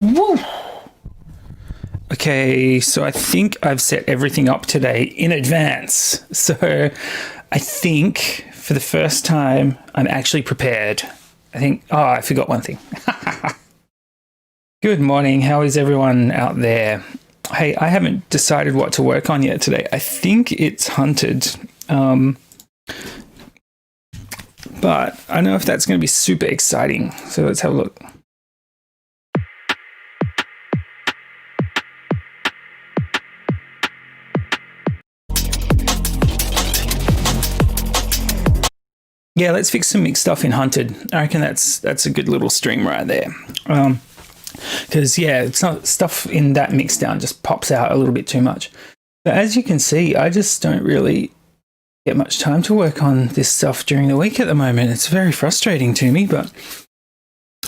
Woo. Okay, so I think I've set everything up today in advance. So I think for the first time, I'm actually prepared. I forgot one thing. Good morning. How is everyone out there? Hey, I haven't decided what to work on yet today. I think it's hunted. But I don't know if that's going to be super exciting. So let's have a look. Yeah, let's fix some mixed stuff in hunted. I reckon that's a good little stream right there. Because yeah, it's not stuff in that mixdown just pops out a little bit too much. But as you can see, I just don't really get much time to work on this stuff during the week at the moment. It's very frustrating to me, but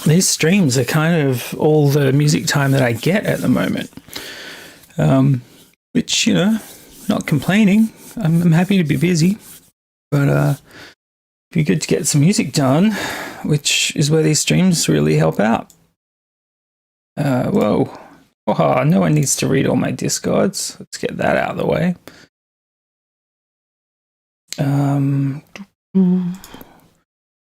these streams are kind of all the music time that I get at the moment. Which, you know, not complaining. I'm happy to be busy, but it'd be good to get some music done, which is where these streams really help out. Whoa. Oh, no one needs to read all my discards. Let's get that out of the way. The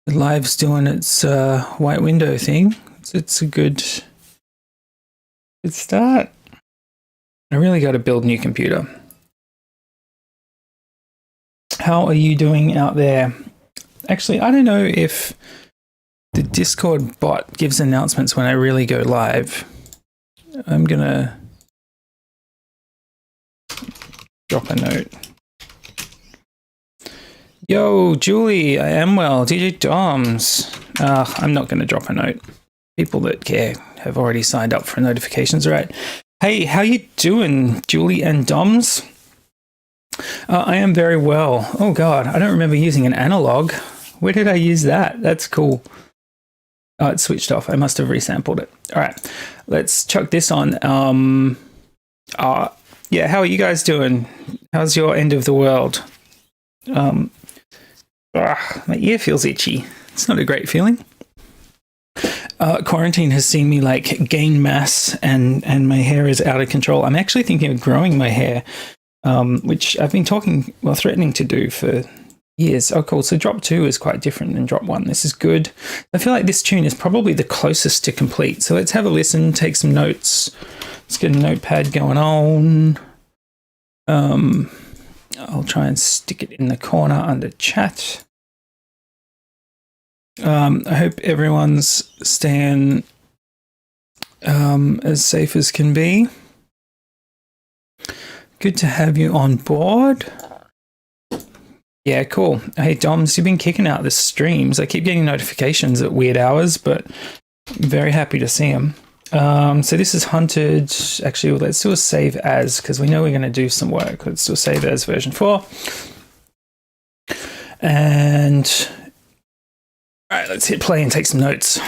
live's doing its white window thing. It's a good start. I really got to build a new computer. How are you doing out there? Actually, I don't know if the Discord bot gives announcements when I really go live. I'm gonna drop a note. Yo, Julie, I am well. DJ Doms. I'm not going to drop a note. People that care have already signed up for notifications, right? Hey, how you doing, Julie and Doms? I am very well. Oh, God, I don't remember using an analog. Where did I use that? That's cool. Oh, it switched off. I must have resampled it. All right, let's chuck this on. Yeah, how are you guys doing? How's your end of the world? My ear feels itchy. It's not a great feeling. Quarantine has seen me like gain mass and my hair is out of control. I'm actually thinking of growing my hair, which I've been threatening to do for years. Oh, cool. So drop 2 is quite different than drop 1. This is good. I feel like this tune is probably the closest to complete. So let's have a listen, take some notes. Let's get a notepad going on. I'll try and stick it in the corner under chat. I hope everyone's staying as safe as can be. Good to have you on board. Yeah, cool. Hey, Doms, you've been kicking out the streams. I keep getting notifications at weird hours, but I'm very happy to see them. So this is hunted. Actually, let's do a save as, because we know we're going to do some work. Let's do a save as version 4. And all right, let's hit play and take some notes.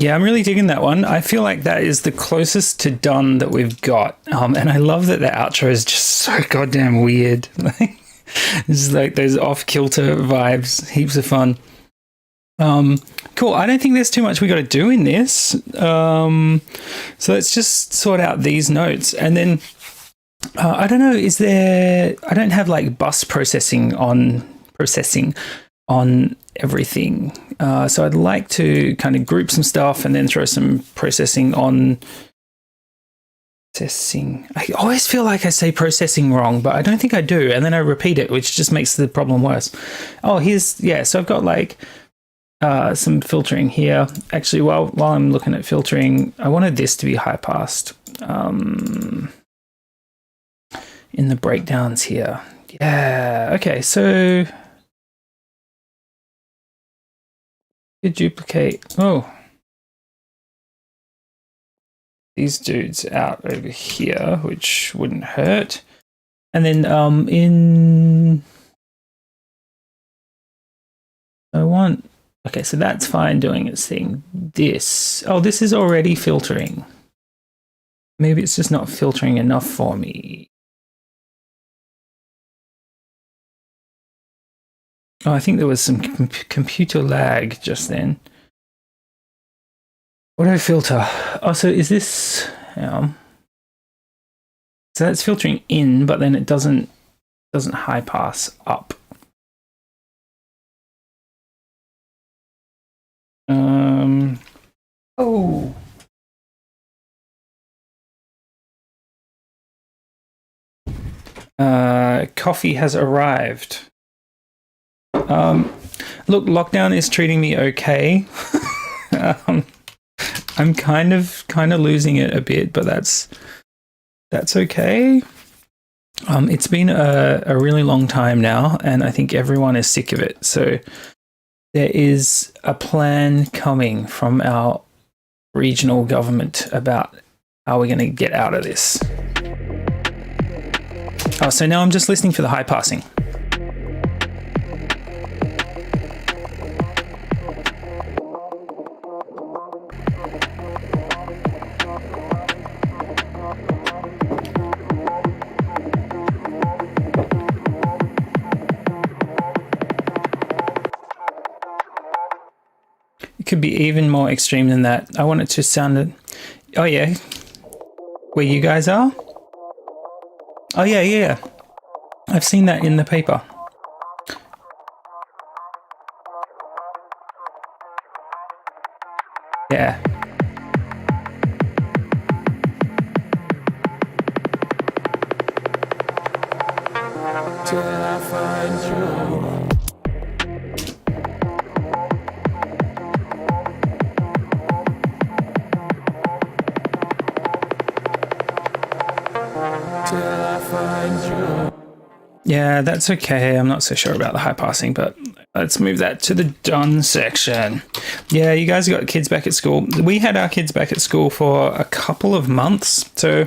Yeah, I'm really digging that one. I feel like that is the closest to done that we've got. And I love that the outro is just so goddamn weird. It's like those off-kilter vibes. Heaps of fun. Cool. I don't think there's too much we got to do in this. So let's just sort out these notes. And then, I don't know, I don't have like bus processing on everything. So I'd like to kind of group some stuff and then throw some processing on processing. I always feel like I say processing wrong, but I don't think I do. And then I repeat it, which just makes the problem worse. Oh, so I've got like some filtering here. Actually, while I'm looking at filtering, I wanted this to be high passed in the breakdowns here. Yeah. Okay. So you duplicate. Oh, these dudes out over here, which wouldn't hurt. And then okay, so that's fine doing its thing. This is already filtering. Maybe it's just not filtering enough for me. Oh, I think there was some computer lag just then. Auto filter. Oh, so is this? So that's filtering in, but then it doesn't high pass up. Oh. Coffee has arrived. Look, lockdown is treating me okay. I'm kind of losing it a bit, but that's okay. It's been a really long time now, and I think everyone is sick of it. So there is a plan coming from our regional government about how we're going to get out of this. Oh, so now I'm just listening for the high passing. Could be even more extreme than that. I want it to sound. Oh yeah, where you guys are. Oh yeah. I've seen that in the paper. Yeah. Till I find you. Yeah, that's okay. I'm not so sure about the high passing, but let's move that to the done section. Yeah, you guys got kids back at school. We had our kids back at school for a couple of months. So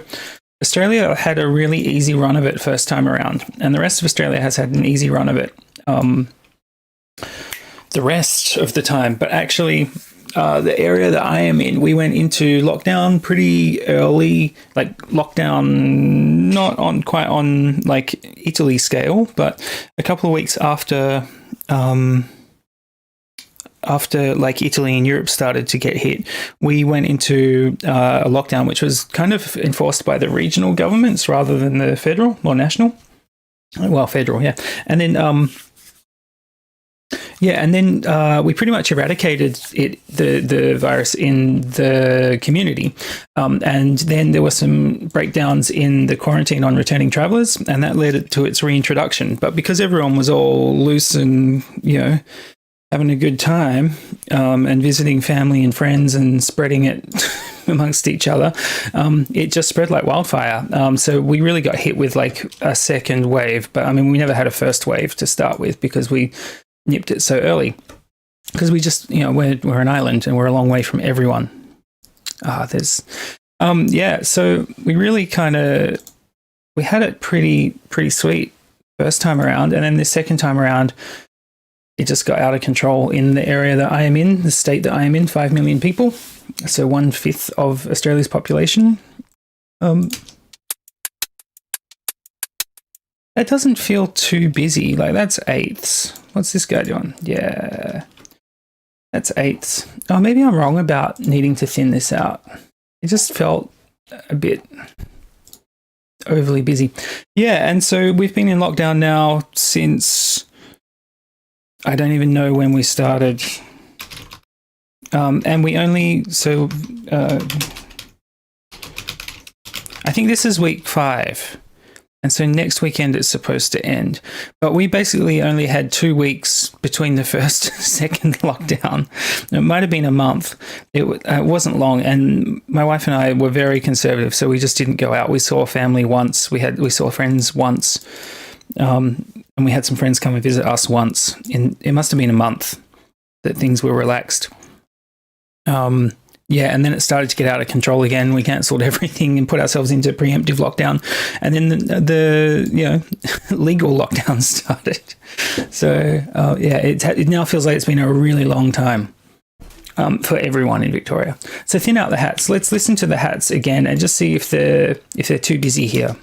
Australia had a really easy run of it first time around, and the rest of Australia has had an easy run of it the rest of the time. But actually, the area that I am in, we went into lockdown pretty early, like lockdown not on quite on like Italy scale, but a couple of weeks after like Italy and Europe started to get hit, we went into a lockdown which was kind of enforced by the regional governments rather than the federal or national. Well, federal, yeah. And then we pretty much eradicated the virus in the community. And then there were some breakdowns in the quarantine on returning travelers, and that led to its reintroduction. But because everyone was all loose and, having a good time and visiting family and friends and spreading it amongst each other, it just spread like wildfire. So we really got hit with like a second wave. But I mean, we never had a first wave to start with because we nipped it so early, because we just, we're an island and we're a long way from everyone. So we really we had it pretty sweet first time around, and then the second time around, it just got out of control in the area that I am in, the state that I am in, 5 million people. So 1/5 of Australia's population. That doesn't feel too busy. Like, that's eighths. What's this guy doing? Yeah, that's eighths. Oh, maybe I'm wrong about needing to thin this out. It just felt a bit overly busy. Yeah, and so we've been in lockdown now since, I don't even know when we started. And we only, so I think this is week 5. And so next weekend it's supposed to end. But we basically only had 2 weeks between the first and second lockdown. It might have been a month. It wasn't long. And my wife and I were very conservative, so we just didn't go out. We saw family once. We saw friends once. And we had some friends come and visit us once. It must have been a month that things were relaxed. Yeah, and then it started to get out of control again. We cancelled everything and put ourselves into preemptive lockdown. And then the legal lockdown started. So, yeah, it now feels like it's been a really long time for everyone in Victoria. So thin out the hats. Let's listen to the hats again and just see if they're too busy here.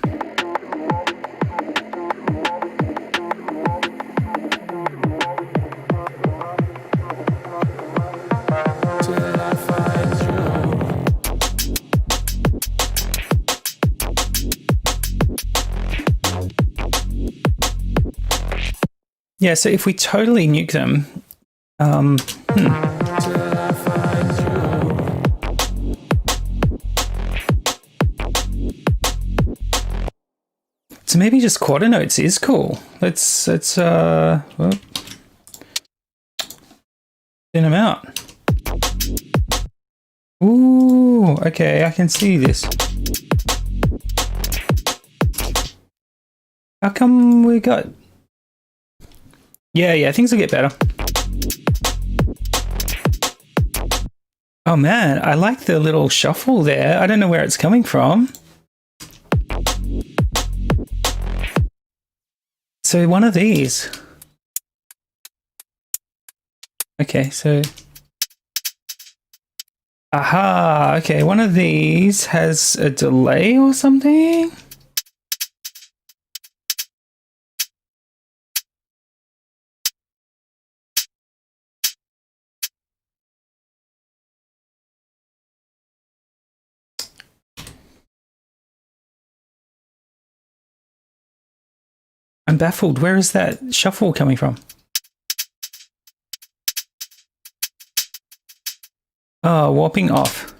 Yeah, so if we totally nuke them, So maybe just quarter notes is cool. Let's well, thin them out. Ooh, okay, I can see this. How come we got... Yeah, things will get better. Oh man, I like the little shuffle there. I don't know where it's coming from. So one of these. Okay, so... Aha, okay, one of these has a delay or something? I'm baffled. Where is that shuffle coming from? Oh, warping off.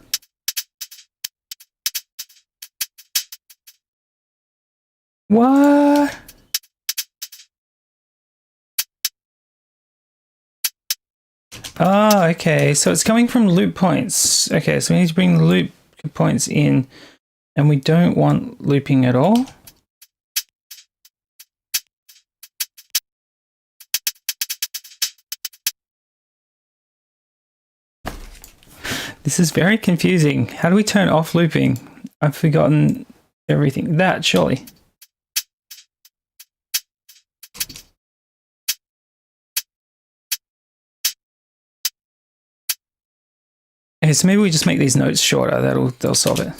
What? Oh, okay. So it's coming from loop points. Okay, so we need to bring the loop points in, and we don't want looping at all. This is very confusing. How do we turn off looping? I've forgotten everything. That, surely. Okay, so maybe we just make these notes shorter. They'll solve it.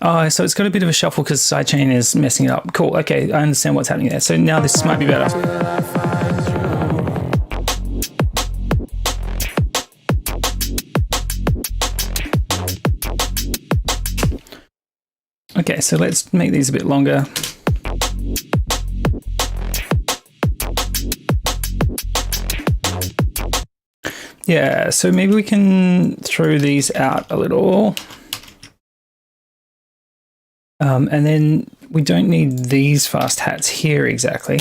Oh, so it's got a bit of a shuffle because sidechain is messing it up. Cool. Okay, I understand what's happening there. So now this might be better. Okay, so let's make these a bit longer. Yeah, so maybe we can throw these out a little. And then we don't need these fast hats here exactly.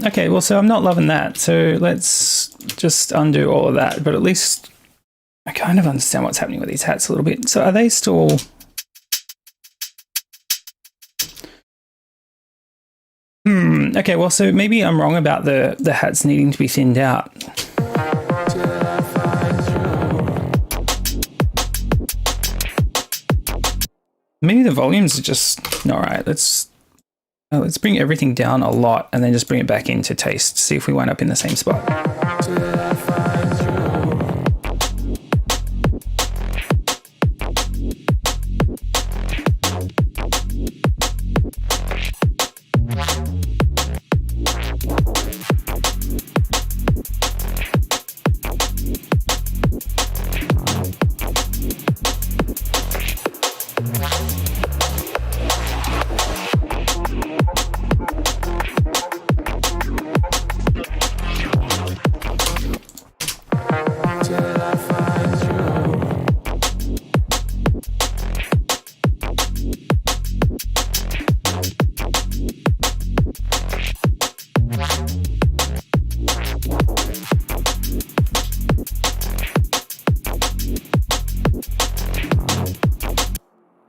Okay, well, so I'm not loving that. So let's just undo all of that, but at least I kind of understand what's happening with these hats a little bit. So are they still... Okay, well, so maybe I'm wrong about the hats needing to be thinned out. Maybe the volumes are just not right. Let's bring everything down a lot and then just bring it back into taste. See if we wind up in the same spot.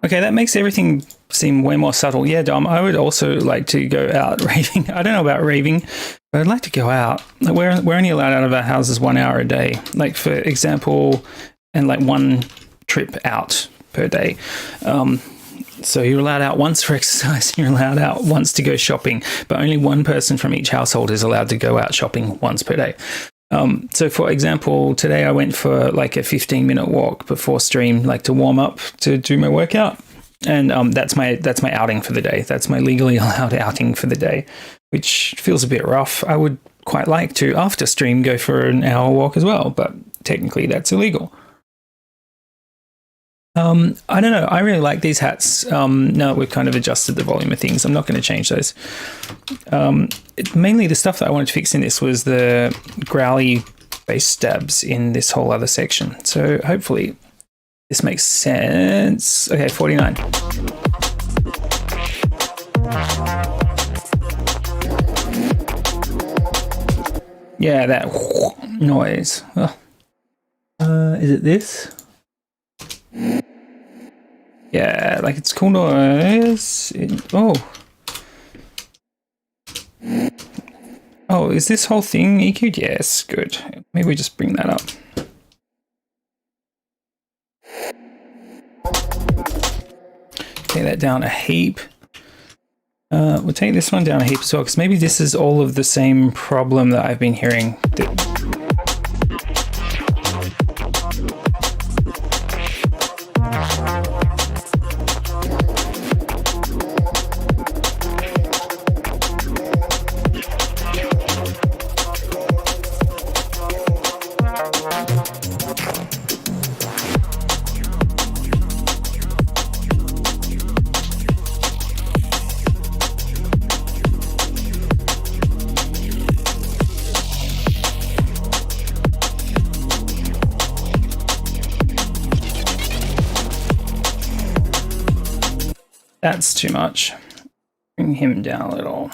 Okay, that makes everything seem way more subtle. Yeah, Dom, I would also like to go out raving. I don't know about raving, but I'd like to go out. We're only allowed out of our houses 1 hour a day, like for example, and like one trip out per day. So you're allowed out once for exercise, you're allowed out once to go shopping, but only one person from each household is allowed to go out shopping once per day. So for example, today I went for like a 15-minute walk before stream, like to warm up to do my workout. And that's my outing for the day. That's my legally allowed outing for the day, which feels a bit rough. I would quite like to, after stream, go for an hour walk as well, but technically that's illegal. I don't know. I really like these hats. Now we've kind of adjusted the volume of things. I'm not going to change those. Mainly the stuff that I wanted to fix in this was the growly bass stabs in this whole other section. So hopefully this makes sense. Okay, 49. Yeah, that noise. Oh. Is it this? Yeah, like it's cool noise. Oh, is this whole thing EQ'd? Yes, good. Maybe we just bring that up. Take that down a heap. We'll take this one down a heap as well, because maybe this is all of the same problem that I've been hearing. That's too much. Bring him down a little.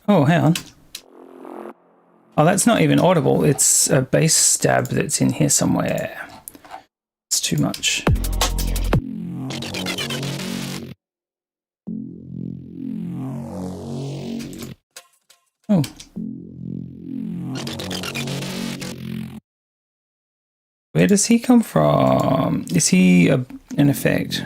Oh, hang on. Oh, that's not even audible. It's a bass stab that's in here somewhere. It's too much. Oh. Where does he come from? Is he an effect?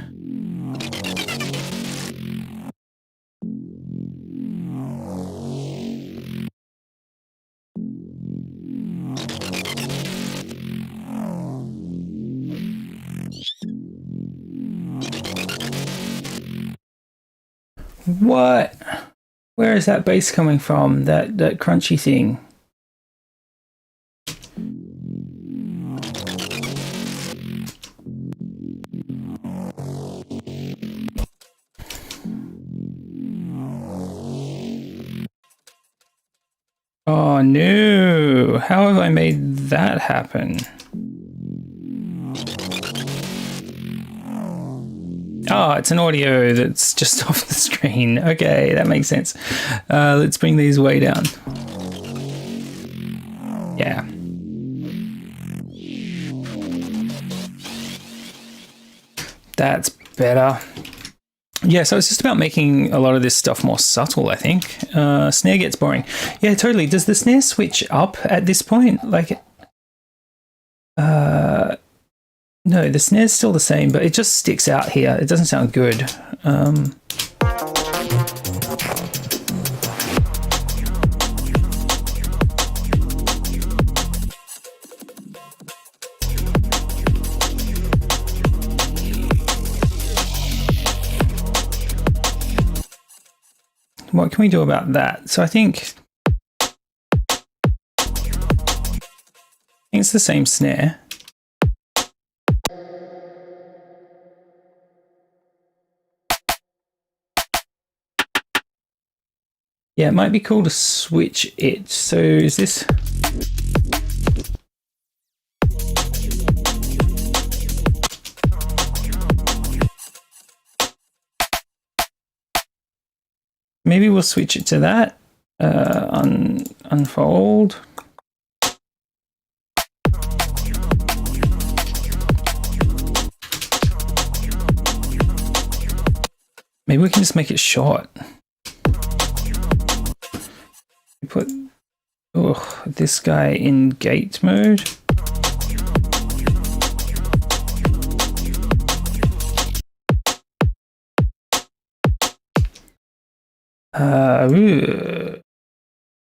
What? Where is that bass coming from? That crunchy thing? Oh no, how have I made that happen? Oh, it's an audio that's just off the screen. Okay, that makes sense. Let's bring these way down. Yeah. That's better. Yeah, so it's just about making a lot of this stuff more subtle, I think. Snare gets boring. Yeah, totally. Does the snare switch up at this point? Like, no, the snare's still the same, but it just sticks out here. It doesn't sound good. What can we do about that? So I think it's the same snare. Yeah, it might be cool to switch it. So is this... Maybe we'll switch it to that. Unfold. Maybe we can just make it short. Put this guy in gate mode.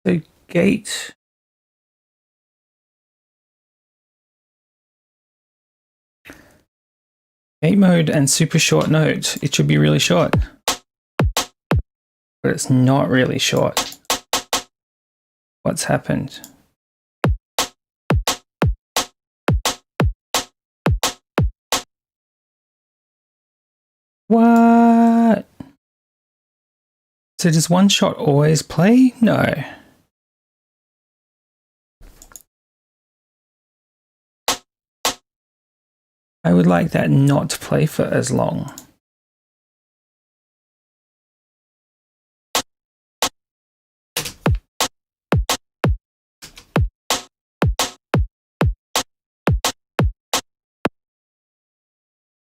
The gate. Gate mode and super short note. It should be really short, but it's not really short. What's happened? What? So does one shot always play? No. I would like that not to play for as long.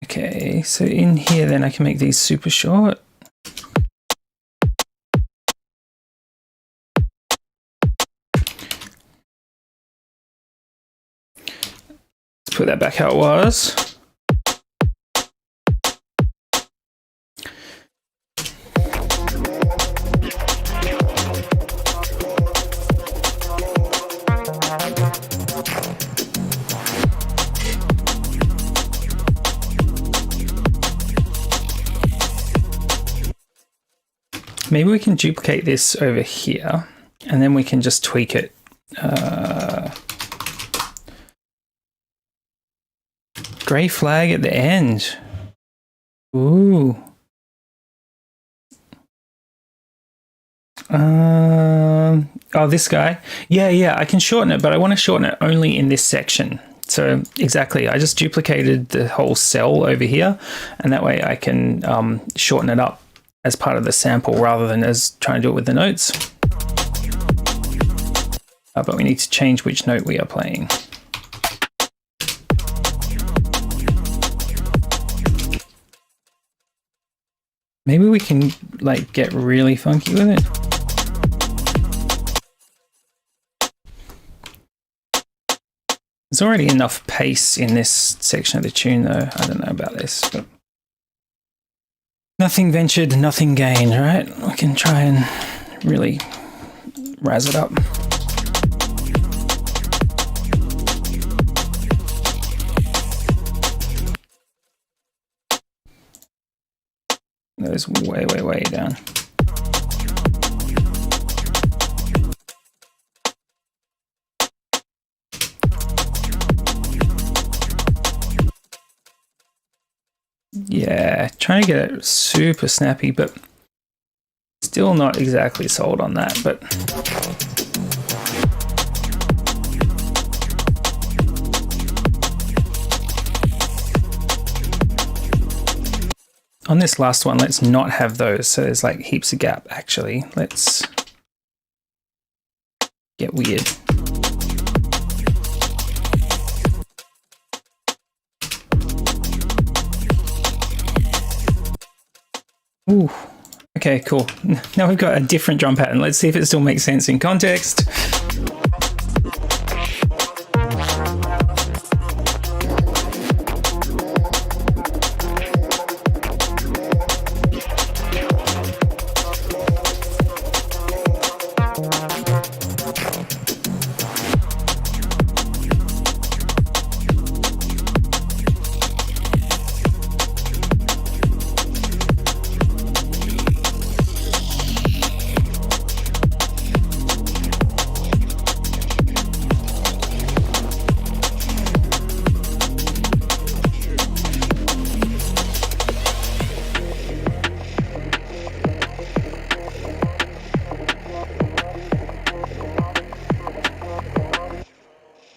Okay, so in here then I can make these super short. Let's put that back how it was. Maybe we can duplicate this over here and then we can just tweak it. Gray flag at the end. Ooh. Oh, this guy. Yeah, I can shorten it, but I want to shorten it only in this section. So exactly, I just duplicated the whole cell over here, and that way I can shorten it up as part of the sample rather than as trying to do it with the notes. But we need to change which note we are playing. Maybe we can like get really funky with it. There's already enough pace in this section of the tune though. I don't know about this, but nothing ventured, nothing gained, right? We can try and really razz it up. That is way, way, way down. Yeah, trying to get it super snappy, but still not exactly sold on that, but on this last one, let's not have those. So there's like heaps of gap, actually. Let's get weird. Ooh, okay, cool. Now we've got a different drum pattern. Let's see if it still makes sense in context.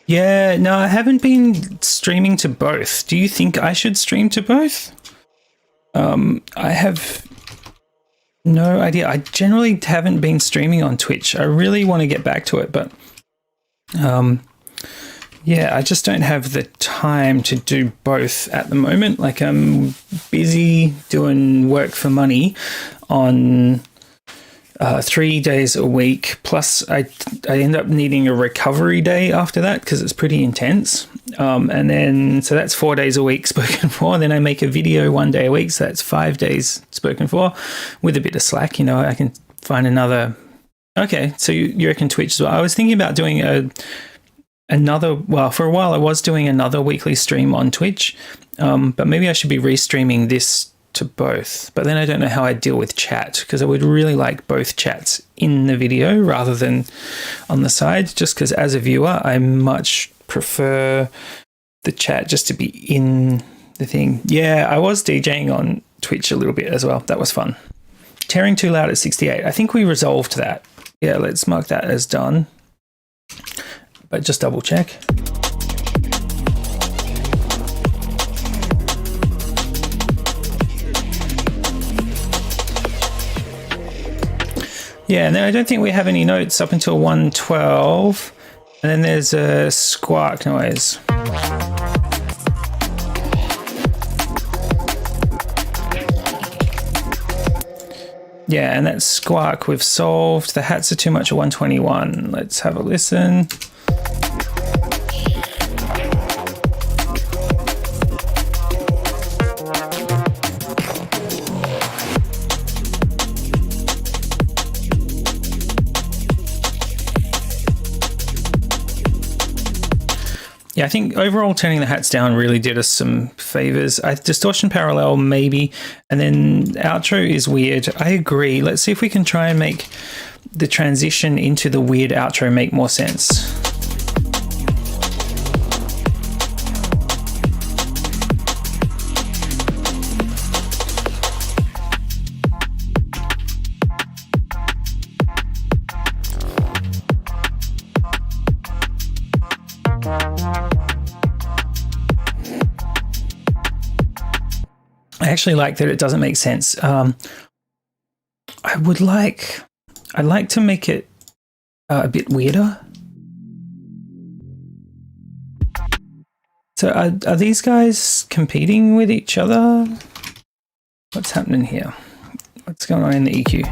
Yeah, no, I haven't been streaming to both. Do you think I should stream to both? I have no idea. I generally haven't been streaming on Twitch. I really want to get back to it, but yeah, I just don't have the time to do both at the moment. Like, I'm busy doing work for money on 3 days a week, plus I end up needing a recovery day after that because it's pretty intense, and then so that's 4 days a week spoken for, and then I make a video 1 day a week, so that's 5 days spoken for with a bit of slack. You know, I can find another. Okay, so you reckon Twitch as well? I was thinking about doing another, well, for a while I was doing another weekly stream on Twitch, but maybe I should be restreaming this to both. But then I don't know how I deal with chat, because I would really like both chats in the video rather than on the side, just because as a viewer I much prefer the chat just to be in the thing. Yeah, I was DJing on Twitch a little bit as well. That was fun. Tearing too loud at 68. I think we resolved that. Yeah, let's mark that as done, but just double check. Yeah, and then I don't think we have any notes up until 112. And then there's a squawk noise. Yeah, and that squawk we've solved. The hats are too much at 121. Let's have a listen. Yeah, I think overall turning the hats down really did us some favors. Distortion parallel, maybe. And then outro is weird. I agree. Let's see if we can try and make the transition into the weird outro make more sense. I actually like that it doesn't make sense. I'd like to make it a bit weirder. So are these guys competing with each other? What's happening here? What's going on in the EQ?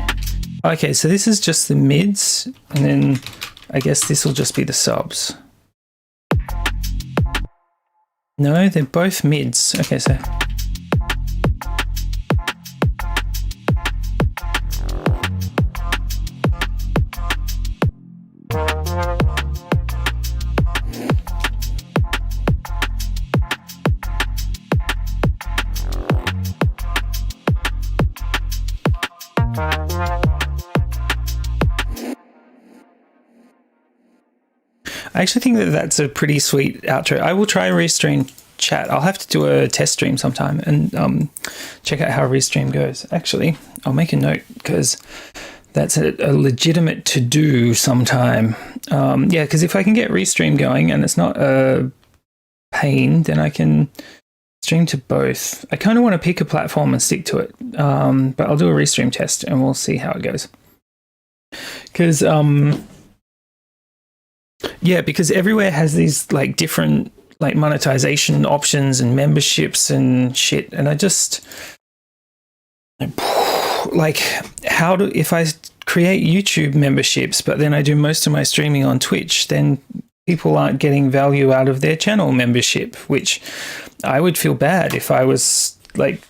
Okay, so this is just the mids, and then I guess this will just be the subs. No, they're both mids. Okay, so I actually think that that's a pretty sweet outro. I will try restream chat. I'll have to do a test stream sometime and check out how restream goes. Actually, I'll make a note because that's a legitimate to do sometime. Yeah, because if I can get restream going and it's not a pain, then I can Stream to both. I kind of want to pick a platform and stick to it, but I'll do a restream test and we'll see how it goes. Because yeah, because everywhere has these like different like monetization options and memberships and shit, and I just like if I create YouTube memberships, but then I do most of my streaming on Twitch, then people aren't getting value out of their channel membership, which I would feel bad if I was like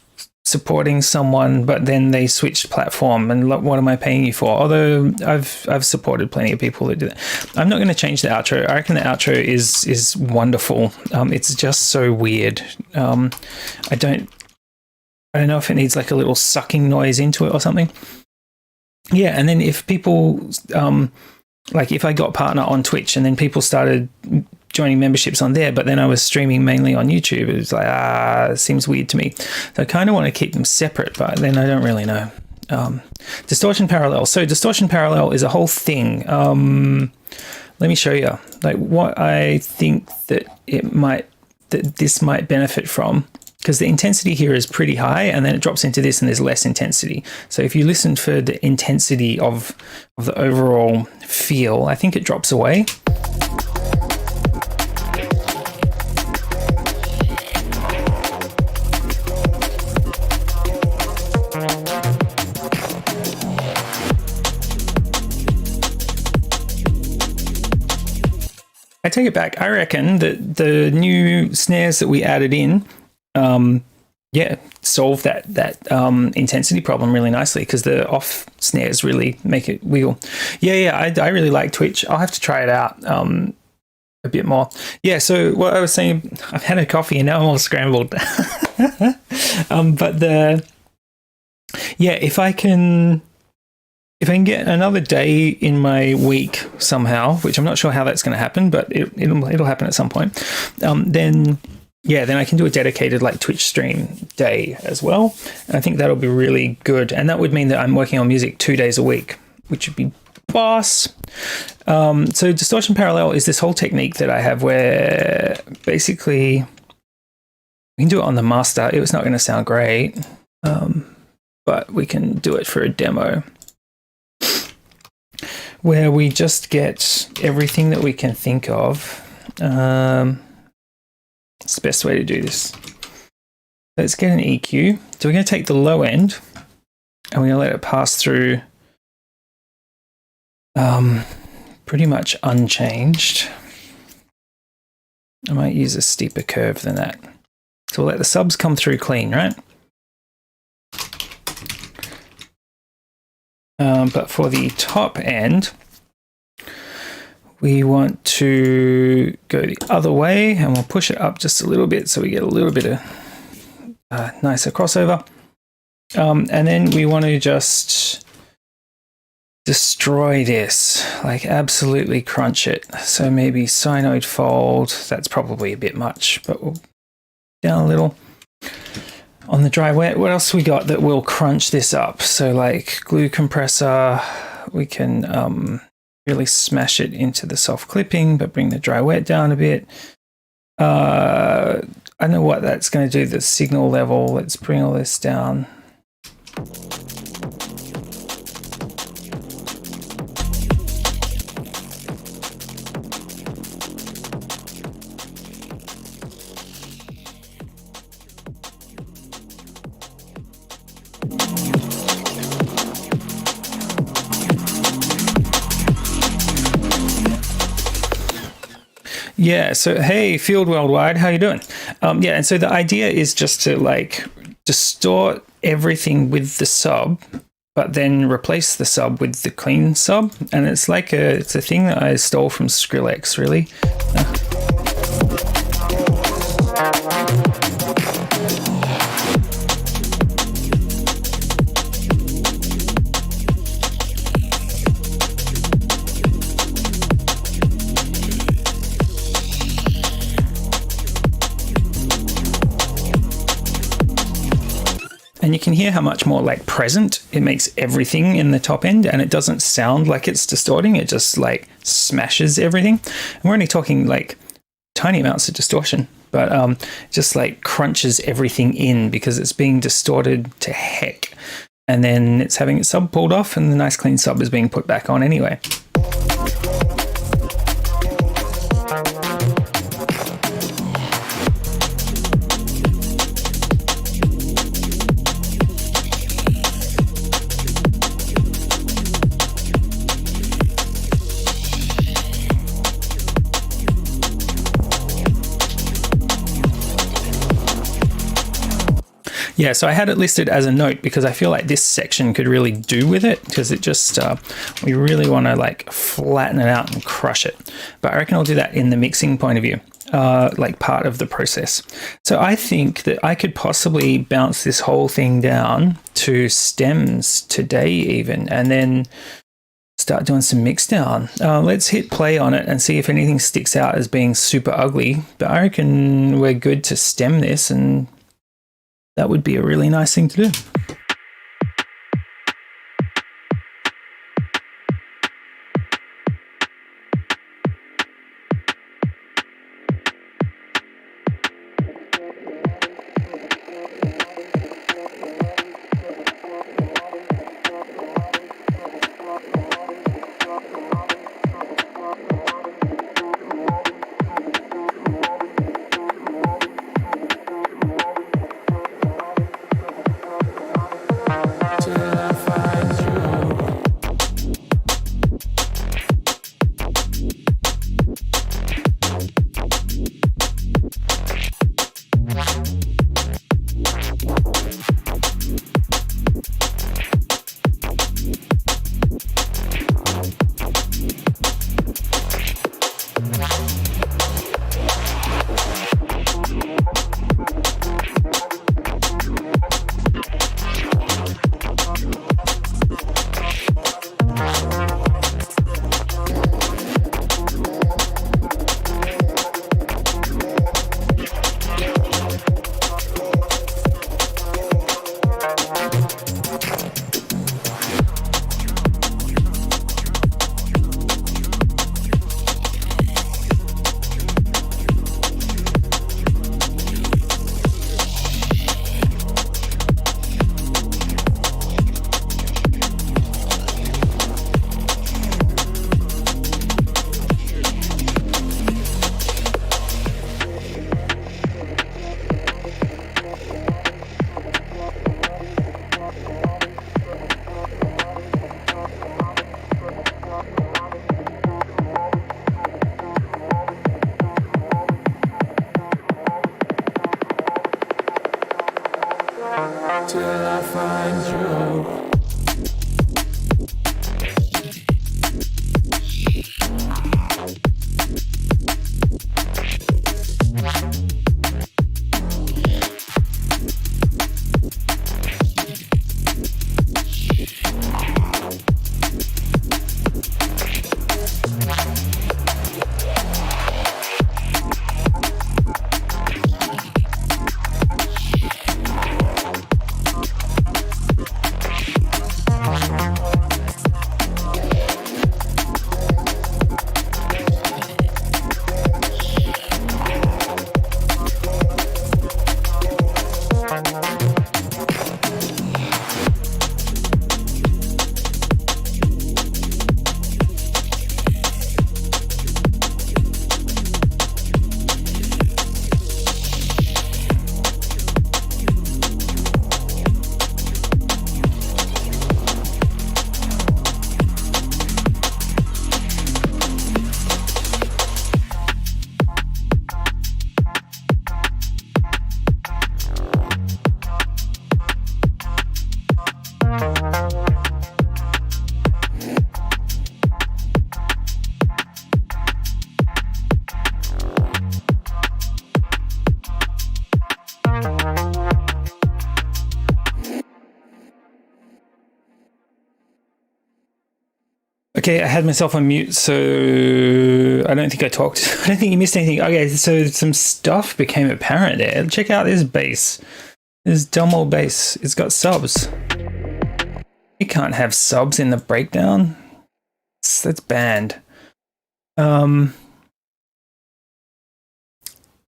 supporting someone, but then they switched platform and what am I paying you for? Although I've supported plenty of people that do that. I'm not going to change the outro. I reckon the outro is wonderful. It's just so weird. I don't know if it needs like a little sucking noise into it or something. Yeah, and then if people like if I got partner on Twitch and then people started joining memberships on there, but then I was streaming mainly on YouTube, it was like, it seems weird to me. So I kind of want to keep them separate, but then I don't really know. Distortion parallel. So distortion parallel is a whole thing. Let me show you like what I think that this might benefit from, because the intensity here is pretty high and then it drops into this and there's less intensity. So if you listen for the intensity of the overall feel, I think it drops away. I take it back. I reckon that the new snares that we added in, solve that intensity problem really nicely, because the off snares really make it wiggle. I really like Twitch. I'll have to try it out a bit more. Yeah, so what I was saying, I've had a coffee and now I'm all scrambled. If I can get another day in my week somehow, which I'm not sure how that's going to happen, but it'll happen at some point, then I can do a dedicated like Twitch stream day as well. And I think that'll be really good. And that would mean that I'm working on music 2 days a week, which would be boss. So distortion parallel is this whole technique that I have where basically we can do it on the master. It's not going to sound great, but we can do it for a demo, where we just get everything that we can think of. It's the best way to do this. Let's get an EQ. So we're going to take the low end and we're going to let it pass through pretty much unchanged. I might use a steeper curve than that. So we'll let the subs come through clean, right? But for the top end, we want to go the other way and we'll push it up just a little bit so we get a little bit of nicer crossover. And then we want to just destroy this, like absolutely crunch it. So maybe sinoid fold, that's probably a bit much, but we'll down a little. On the dry wet, what else we got that will crunch this up? So like glue compressor, we can really smash it into the soft clipping, but bring the dry wet down a bit. I don't know what that's going to do, the signal level. Let's bring all this down. Yeah, so hey, Field Worldwide, how you doing? And so the idea is just to like distort everything with the sub, but then replace the sub with the clean sub. And it's like it's a thing that I stole from Skrillex, really. And you can hear how much more like present it makes everything in the top end, and it doesn't sound like it's distorting. It just like smashes everything. And we're only talking like tiny amounts of distortion, but just like crunches everything in because it's being distorted to heck. And then it's having its sub pulled off and the nice clean sub is being put back on anyway. Yeah, so I had it listed as a note because I feel like this section could really do with it because it just, we really want to like flatten it out and crush it. But I reckon I'll do that in the mixing point of view, like part of the process. So I think that I could possibly bounce this whole thing down to stems today even, and then start doing some mix down. Let's hit play on it and see if anything sticks out as being super ugly. But I reckon we're good to stem this, and that would be a really nice thing to do. Okay, I had myself on mute, so I don't think I talked. I don't think you missed anything. Okay, so some stuff became apparent there. Check out this bass. This dumb old bass. It's got subs. You can't have subs in the breakdown. That's banned.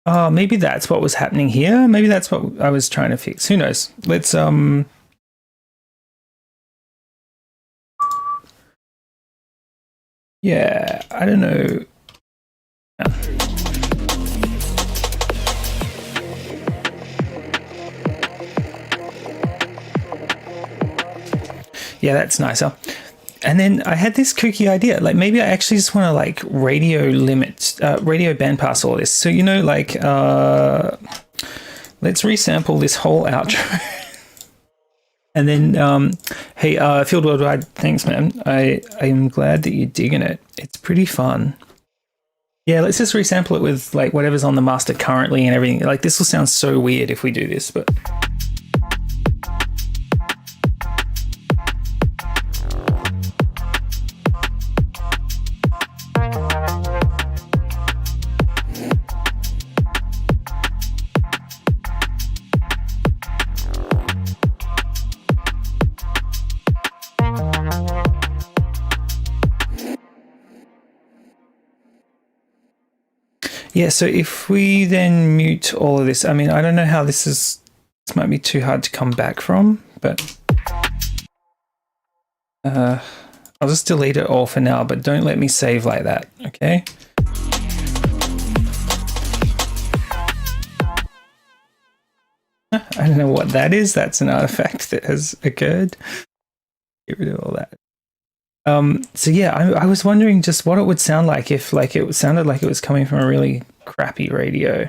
Oh, maybe that's what was happening here. Maybe that's what I was trying to fix. Who knows? Let's yeah, I don't know. Yeah, that's nicer. And then I had this kooky idea, like maybe I actually just want to like radio bandpass all this. So, you know, like, let's resample this whole outro. And then, hey, Field Worldwide, thanks, man. I am glad that you're digging it. It's pretty fun. Yeah, let's just resample it with like whatever's on the master currently and everything. Like this will sound so weird if we do this, but... Yeah, so if we then mute all of this, I mean, I don't know how this might be too hard to come back from, but I'll just delete it all for now, but don't let me save like that, okay? I don't know what that is. That's an artifact that has occurred. Get rid of all that. So yeah, I was wondering just what it would sound like if like it sounded like it was coming from a really crappy radio.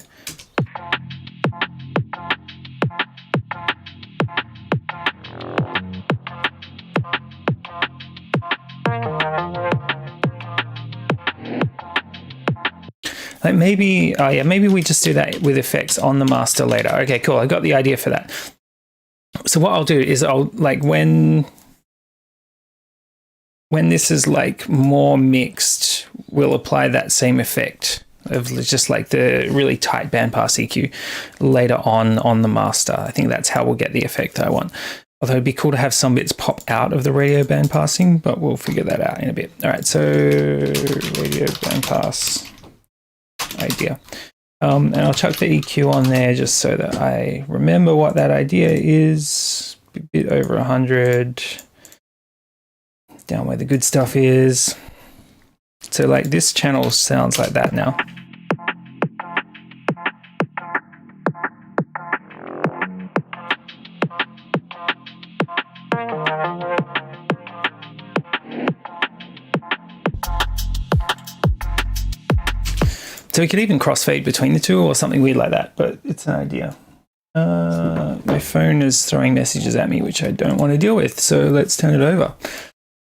Like maybe, oh yeah, maybe we just do that with effects on the master later. Okay, cool. I got the idea for that. So what I'll do is I'll like when this is like more mixed, we'll apply that same effect of just like the really tight bandpass EQ later on the master. I think that's how we'll get the effect I want. Although it'd be cool to have some bits pop out of the radio bandpassing, but we'll figure that out in a bit. All right, so radio bandpass idea. And I'll chuck the EQ on there just so that I remember what that idea is. A bit over 100. Down where the good stuff is. So like this channel sounds like that now. So we could even crossfade between the two or something weird like that, but it's an idea. My phone is throwing messages at me, which I don't want to deal with. So let's turn it over.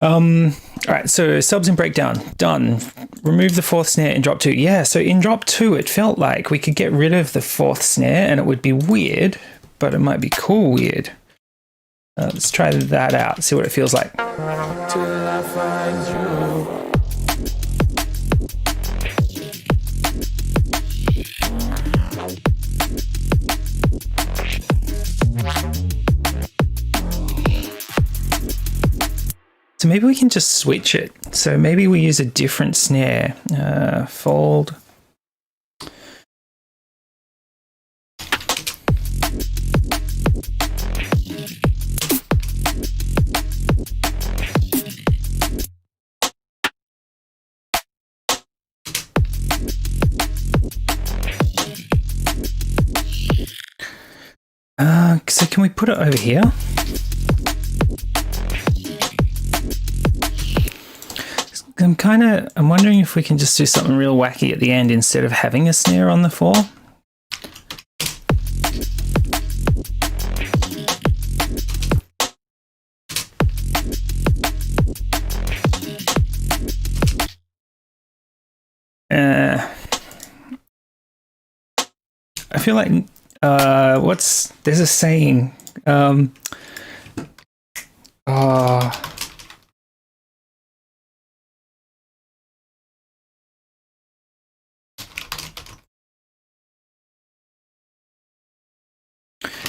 All right, so subs and breakdown, done. Remove the fourth snare in drop 2. Yeah, so in drop 2, it felt like we could get rid of the fourth snare and it would be weird, but it might be cool weird. Let's try that out, see what it feels like. Till I find you. So maybe we can just switch it. So maybe we use a different snare. Fold. So can we put it over here? I'm wondering if we can just do something real wacky at the end instead of having a snare on the 4. I feel like there's a saying.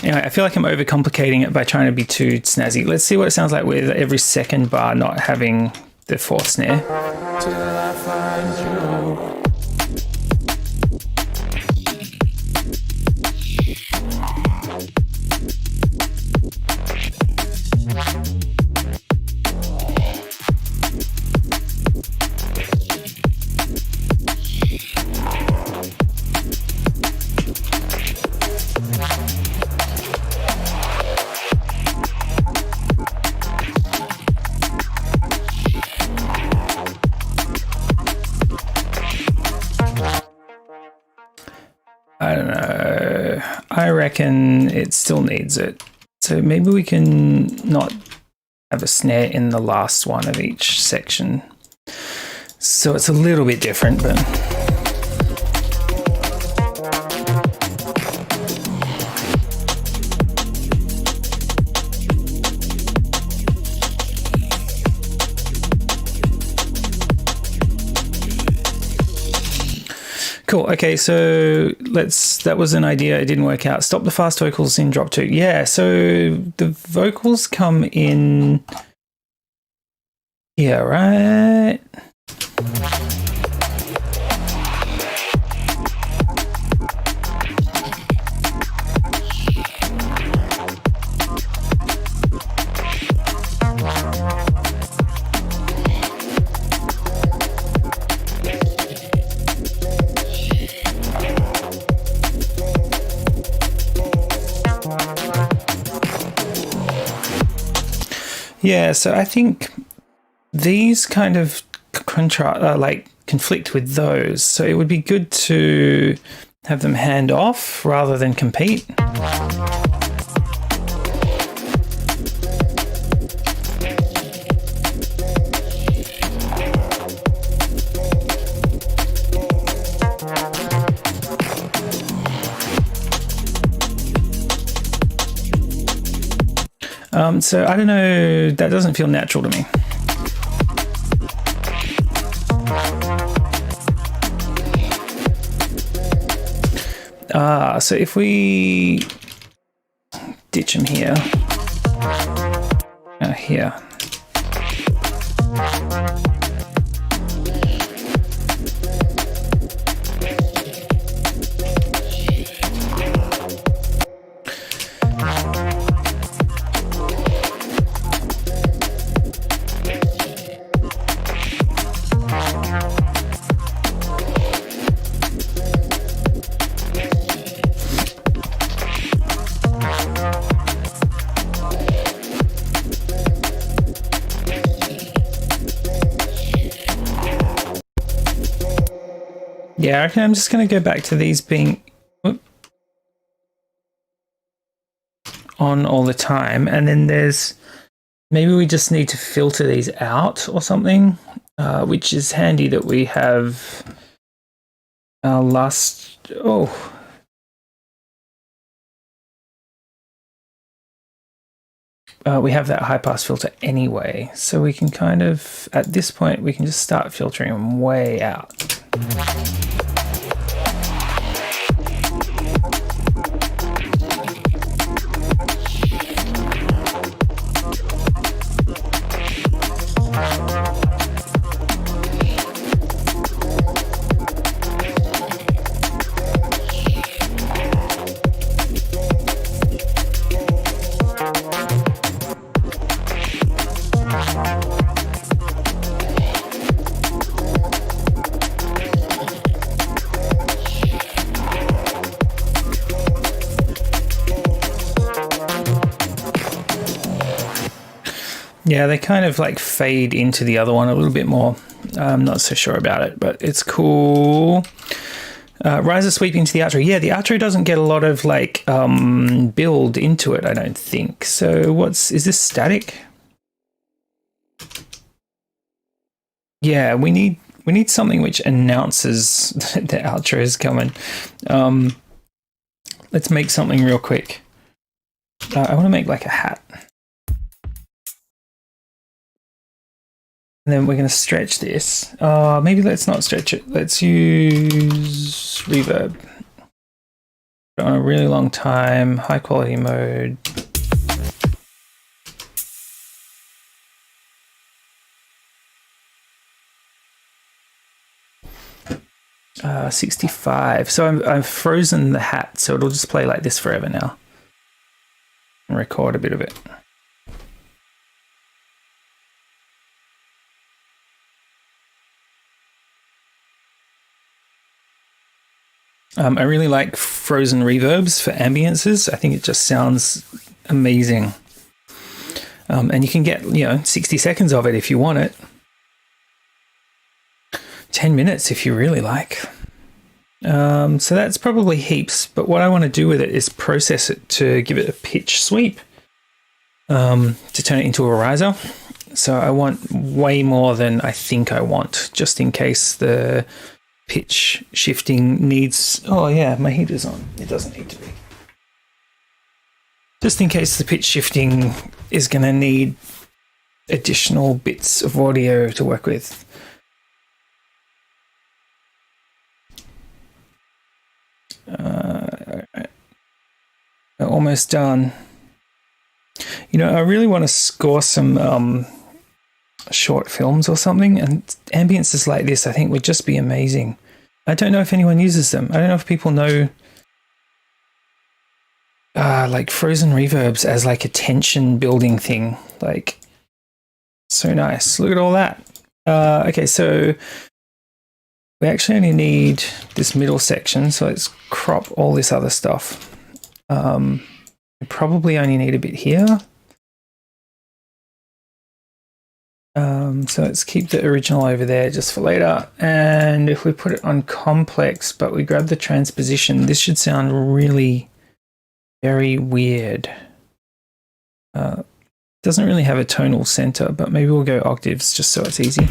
Anyway, I feel like I'm overcomplicating it by trying to be too snazzy. Let's see what it sounds like with every second bar not having the fourth snare. Till I find you. reckon it still needs it. So maybe we can not have a snare in the last one of each section. So it's a little bit different, but... Cool. Okay, so that was an idea. It didn't work out. Stop the fast vocals in drop 2. Yeah, so the vocals come in here, right? Yeah, so I think these kind of conflict with those. So it would be good to have them hand off rather than compete. So I don't know, that doesn't feel natural to me. So if we ditch them here, here. Yeah, I reckon I'm just going to go back to these being on all the time. And then maybe we just need to filter these out or something, which is handy that we have our last, we have that high pass filter anyway. So we can kind of, at this point, we can just start filtering them way out. Yeah, they kind of like fade into the other one a little bit more. I'm not so sure about it, but it's cool. Riser sweeping to the outro. Yeah, the outro doesn't get a lot of like build into it, I don't think. So is this static? Yeah, we need something which announces that the outro is coming. Let's make something real quick. I want to make like a hat. And then we're going to stretch this. Maybe let's not stretch it. Let's use reverb. On a really long time, high quality mode. Uh, 65. So I've frozen the hat, so it'll just play like this forever now. And record a bit of it. I really like frozen reverbs for ambiances. I think it just sounds amazing. And you can get, 60 seconds of it if you want it. 10 minutes if you really like. So that's probably heaps, but what I want to do with it is process it to give it a pitch sweep, to turn it into a riser. So I want way more than I think I want, just in case the pitch shifting needs... Oh yeah, my heater's on. It doesn't need to be. Just in case the pitch shifting is going to need additional bits of audio to work with. Almost done. You know, I really want to score some short films or something, and ambiences like this I think would just be amazing. I don't know if anyone uses them. I don't know if people know like frozen reverbs as like a tension building thing. Like, so nice. Look at all that. Okay, so we actually only need this middle section, so let's crop all this other stuff. We probably only need a bit here. So let's keep the original over there just for later. And if we put it on complex, but we grab the transposition, this should sound really very weird. Doesn't really have a tonal center, but maybe we'll go octaves just so it's easy.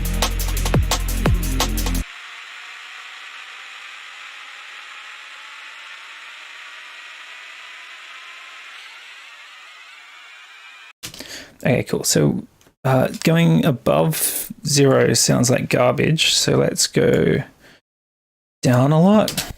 Okay, cool. So going above 0 sounds like garbage. So let's go down a lot.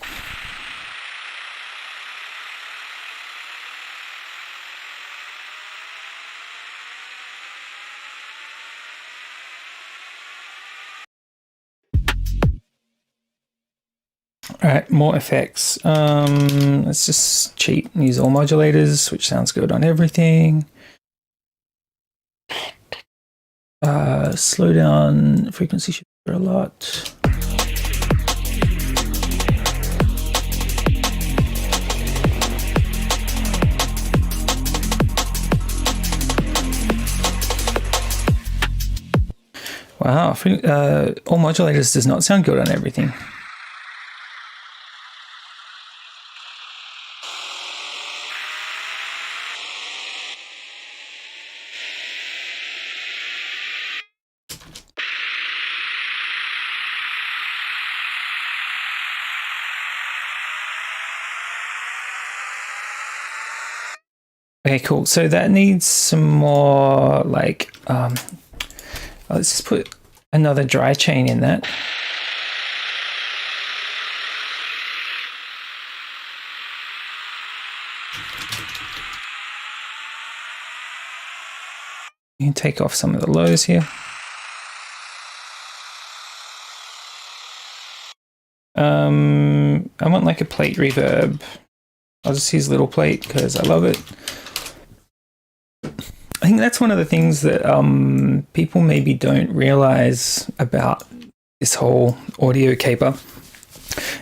All right, more effects. Let's just cheat and use all modulators, which sounds good on everything. Slow down frequency shifter a lot. Wow, all modulators does not sound good on everything. Okay, cool. So that needs some more, like, let's just put another dry chain in that. You can take off some of the lows here. I want like a plate reverb. I'll just use little plate because I love it. I think that's one of the things that people maybe don't realize about this whole audio caper.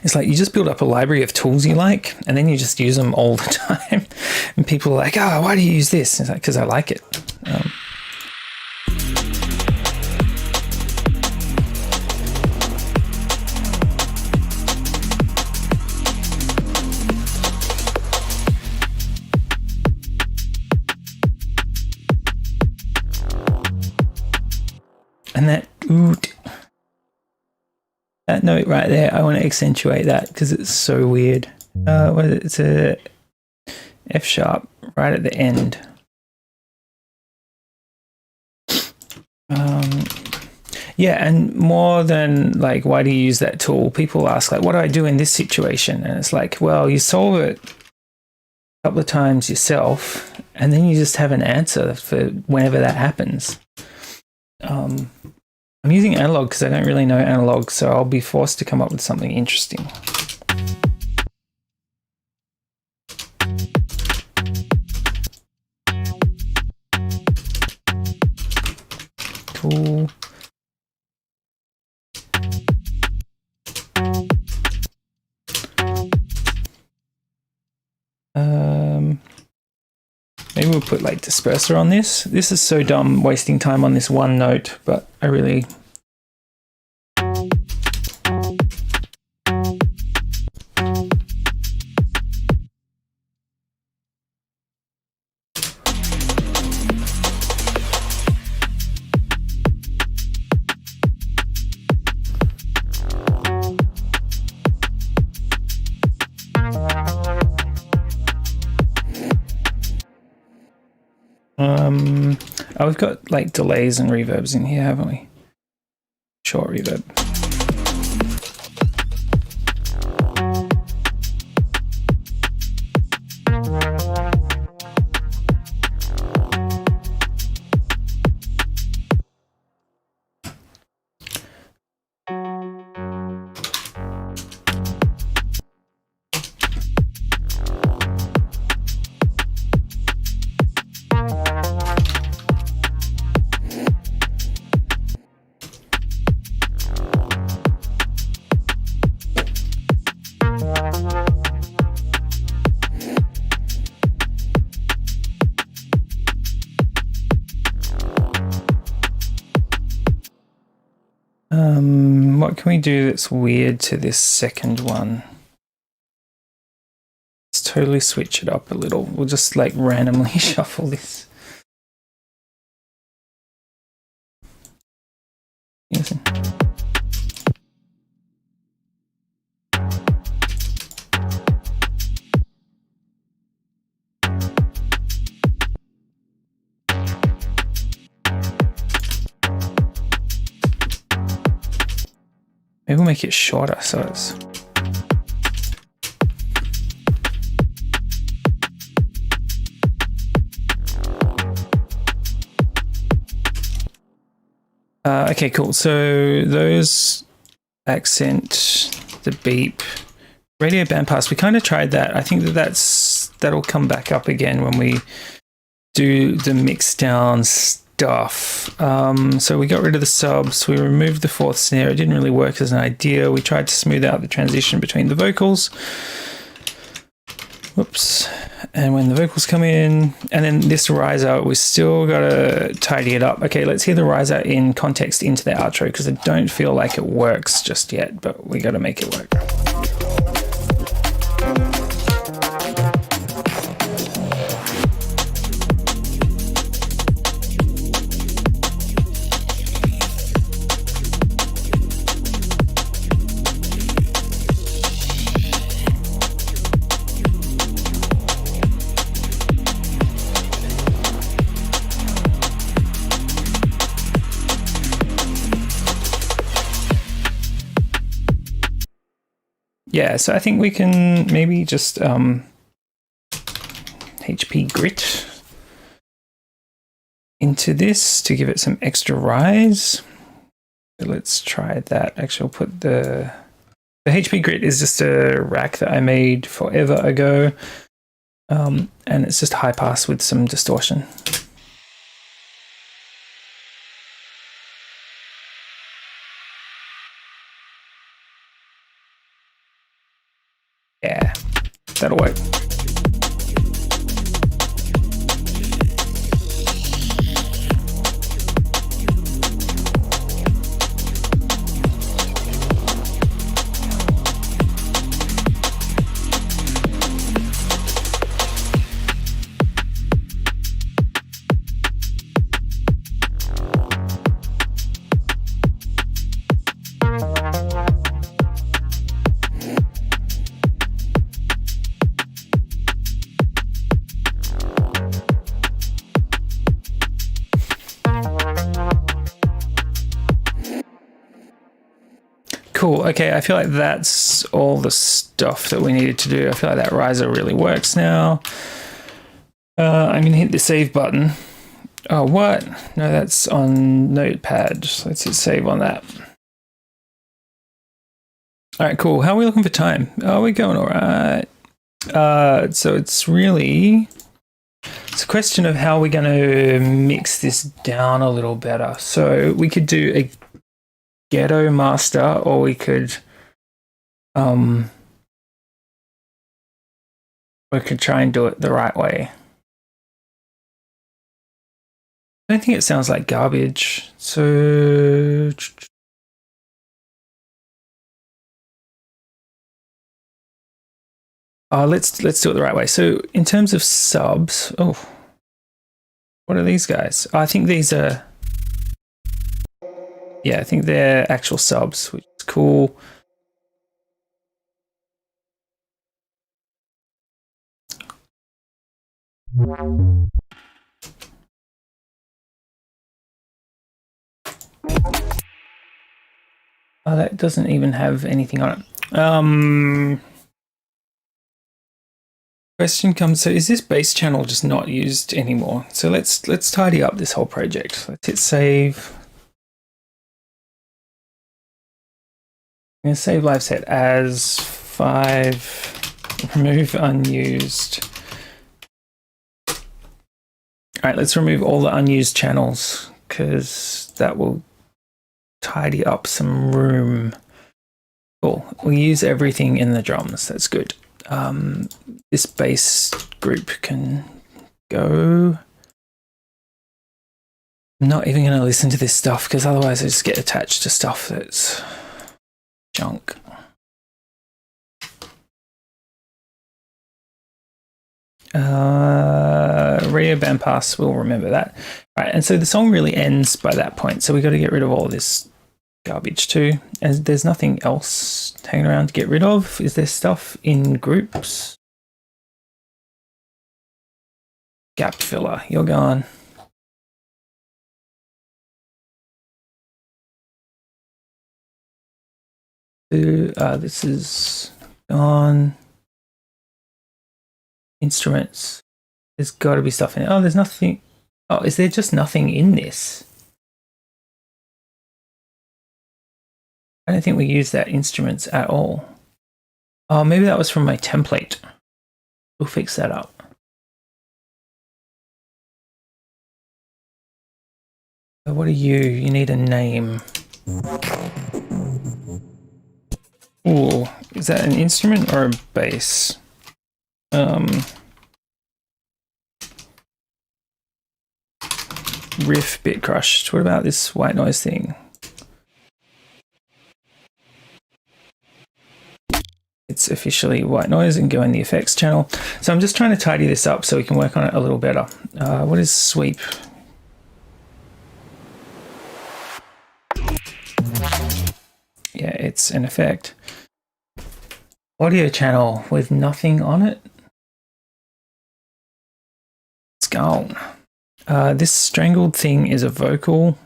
It's like you just build up a library of tools you like, and then you just use them all the time. And people are like, oh, why do you use this? It's like, because I like it. And that note right there, I want to accentuate that because it's so weird. It's a F sharp right at the end. Yeah, and more than like, why do you use that tool? People ask like, what do I do in this situation? And it's like, well, you solve it a couple of times yourself, and then you just have an answer for whenever that happens. I'm using analog because I don't really know analog, so I'll be forced to come up with something interesting. Cool. Maybe we'll put like disperser on this. This is so dumb, wasting time on this one note, but I really... Oh, we've got like delays and reverbs in here, haven't we? Short reverb. What can we do that's weird to this second one? Let's totally switch it up a little. We'll just like randomly shuffle this. Yes. Maybe we'll make it shorter so it's... okay, cool. So those accent, the beep, radio bandpass, we kind of tried that. I think that'll come back up again when we do the mixdown stuff. So we got rid of the subs, we removed the fourth snare. It didn't really work as an idea. We tried to smooth out the transition between the vocals. Whoops. And when the vocals come in, and then this riser, we still gotta tidy it up. Okay, let's hear the riser in context into the outro, because I don't feel like it works just yet, but we gotta make it work. Yeah, so I think we can maybe just HP grit into this to give it some extra rise. So let's try that. Actually, I'll put the HP grit is just a rack that I made forever ago, and it's just high pass with some distortion. Yeah, that'll work. Cool. Okay, I feel like that's all the stuff that we needed to do. I feel like that riser really works now. I'm going to hit the save button. Oh, what? No, that's on Notepad. Let's hit save on that. All right, cool. How are we looking for time? Oh, we're going all right. So it's a question of how we're going to mix this down a little better. So we could do a ghetto master, or we could try and do it the right way. I don't think it sounds like garbage. So let's do it the right way. So in terms of subs, oh, what are these guys? I think these are, yeah, I think they're actual subs, which is cool. Oh, that doesn't even have anything on it. Question comes, so is this bass channel just not used anymore? So let's tidy up this whole project. Let's hit save. I'm going to save live set as 5, remove unused. All right, let's remove all the unused channels because that will tidy up some room. Cool, we'll use everything in the drums, that's good. This bass group can go. I'm not even going to listen to this stuff because otherwise I just get attached to stuff that's junk. Radio bandpass, we'll remember that. All right, and so the song really ends by that point. So we got to get rid of all this garbage too. And there's nothing else hanging around to get rid of. Is there stuff in groups? Gap filler, you're gone. This is gone. Instruments. There's got to be stuff in it. Oh, there's nothing. Oh, is there just nothing in this? I don't think we use that instruments at all. Oh, maybe that was from my template. We'll fix that up. What are you? You need a name. Ooh, is that an instrument or a bass? Riff bit crushed. What about this white noise thing? It's officially white noise and go in the effects channel. So I'm just trying to tidy this up so we can work on it a little better. What is sweep? Yeah, it's an effect. Audio channel with nothing on it. It's gone. This strangled thing is a vocal.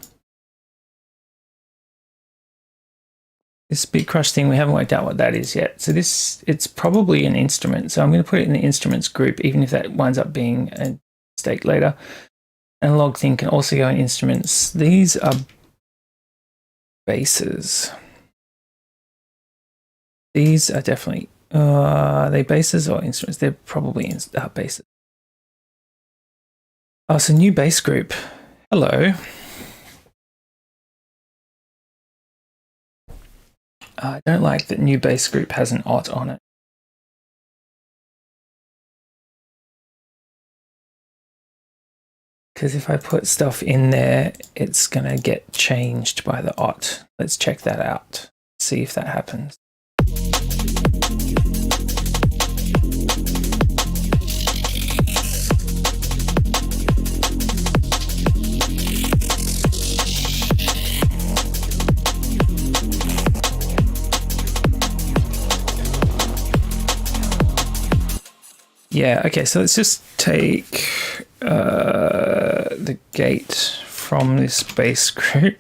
This bit crush thing, we haven't worked out what that is yet. So this, it's probably an instrument. So I'm going to put it in the instruments group, even if that winds up being a mistake later. Analog thing can also go in instruments. These are basses. These are definitely, are they basses or instruments? They're probably basses. Oh, so new bass group. Hello. I don't like that new bass group has an OT on it. Because if I put stuff in there, it's going to get changed by the OT. Let's check that out. See if that happens. Yeah, okay, so let's just take the gate from this bass group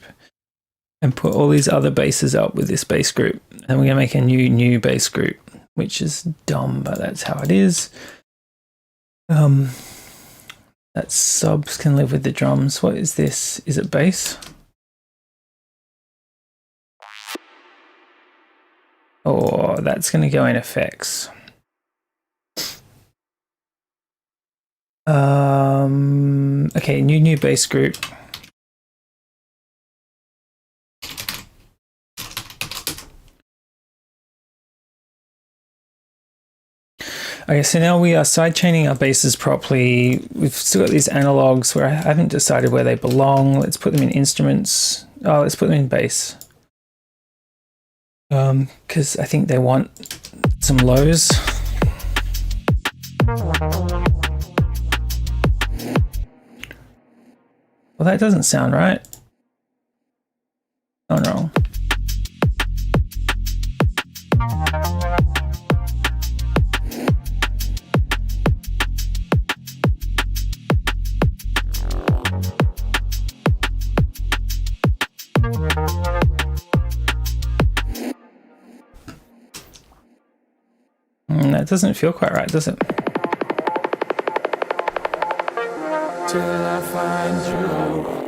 and put all these other basses up with this bass group. And we're going to make a new bass group, which is dumb, but that's how it is. That subs can live with the drums. What is this? Is it bass? Oh, that's going to go in effects. Okay, new bass group. Okay, so now we are sidechaining our basses properly. We've still got these analogs where I haven't decided where they belong. Let's put them in instruments. Oh, let's put them in bass. Because I think they want some lows. Well, that doesn't sound right. Oh no. That doesn't feel quite right, does it? Till I find you.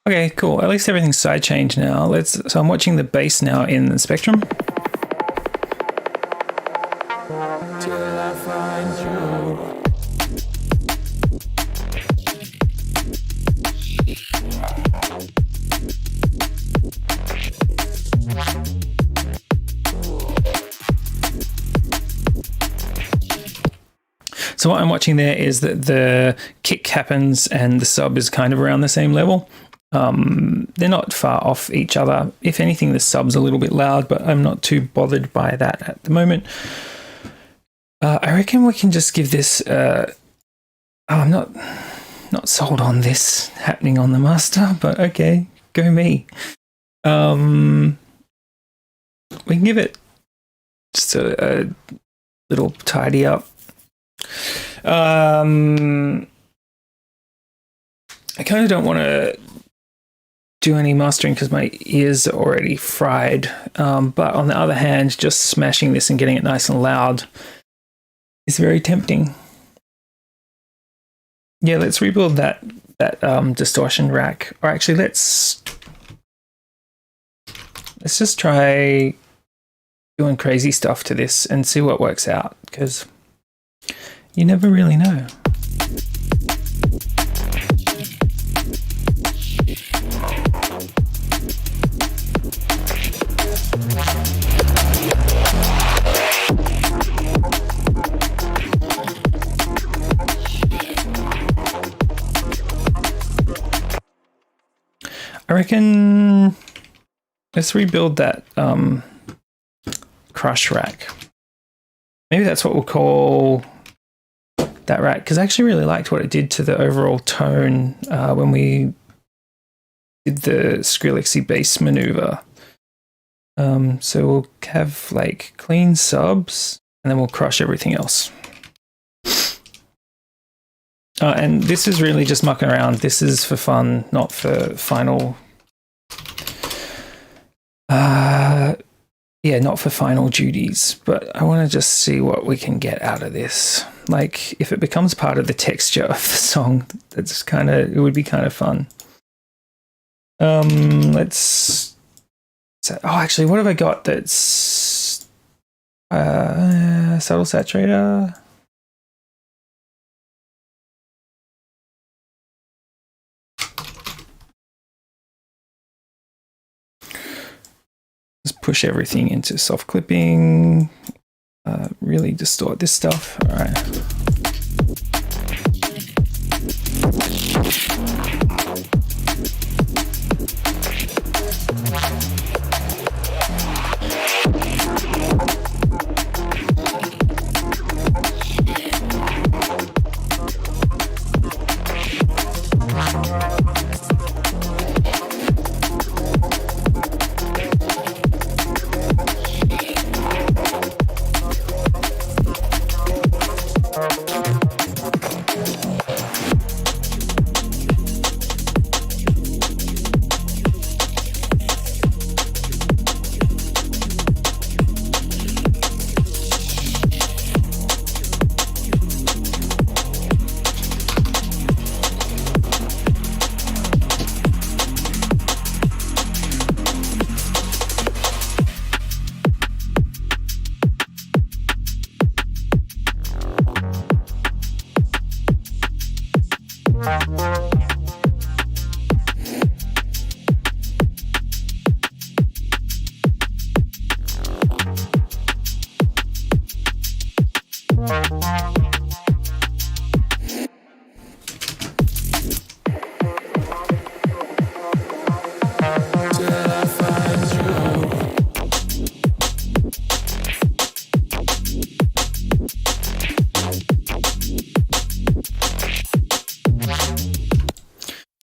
Okay, cool. At least everything's side changed now. So I'm watching the bass now in the Spectrum. Till I find you. So what I'm watching there is that the kick happens and the sub is kind of around the same level. They're not far off each other. If anything, the sub's a little bit loud, but I'm not too bothered by that at the moment. I reckon we can just give this... I'm not sold on this happening on the master, but okay, go me. We can give it just a little tidy up. I kind of don't want to do any mastering because my ears are already fried. But on the other hand, just smashing this and getting it nice and loud is very tempting. Yeah, let's rebuild that distortion rack. Or actually, let's just try doing crazy stuff to this and see what works out, because you never really know. I reckon let's rebuild that crush rack. Maybe that's what we'll call that rack, because I actually really liked what it did to the overall tone when we did the Skrillexy bass maneuver. So we'll have like clean subs and then we'll crush everything else. And this is really just mucking around. This is for fun, not for final. Yeah, not for final duties, but I want to just see what we can get out of this. Like, if it becomes part of the texture of the song, that's it would be kind of fun. Let's. Actually, what have I got that's subtle saturator? Just push everything into soft clipping, really distort this stuff. All right.